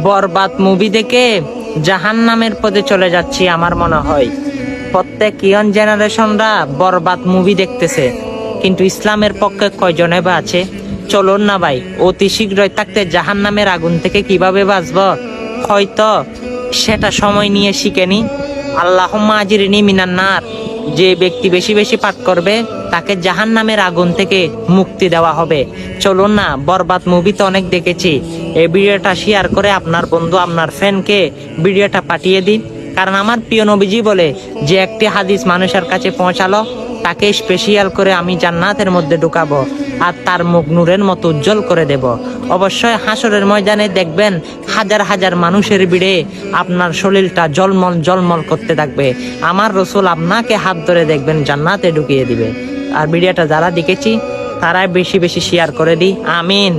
বরবাদ movie দেখে জাহান্নামের পথে চলে যাচ্ছি আমার মনে হয়। প্রত্যেক ইয়ং জেনারেশনরা বরবাদ মুভি দেখতেছে, কিন্তু ইসলামের পক্ষে কয়জনে বা আছে? চলুন না ভাই, অতি শীঘ্রই থাকতে জাহান্নামের আগুন থেকে কিভাবে বাঁচব হয়তো সেটা সময় নিয়ে শিখেনি। আল্লাহুম্মা আজিরনি মিনান নার, যে ব্যক্তি বেশি বেশি পাঠ করবে তাকে জাহান্নামের আগুন থেকে মুক্তি দেওয়া হবে। চলুন না, বরবাদ মুভি তো অনেক দেখেছি, এই ভিডিওটা শেয়ার করে আপনার বন্ধু আপনার ফ্রেন্ডকে ভিডিওটা পাঠিয়ে দিন। কারণ আমার প্রিয় নবীজি বলে, যে একটি হাদিস মানুষের কাছে পৌঁছালো তাকে স্পেশাল করে আমি জান্নাতের মধ্যে ঢুকাবো আর তার মুখ নূরের মতো উজ্জ্বল করে দেব। অবশ্যই হাসরের ময়দানে দেখবেন হাজার হাজার মানুষের ভিড়ে আপনার শরীরটা জলমল জলমল করতে থাকবে। আমার রসুল আপনাকে হাত ধরে দেখবেন জান্নাতে ঢুকিয়ে দিবে। আর ভিডিওটা যারা দেখেছি তারাই বেশি বেশি শেয়ার করে দিই। আমিন।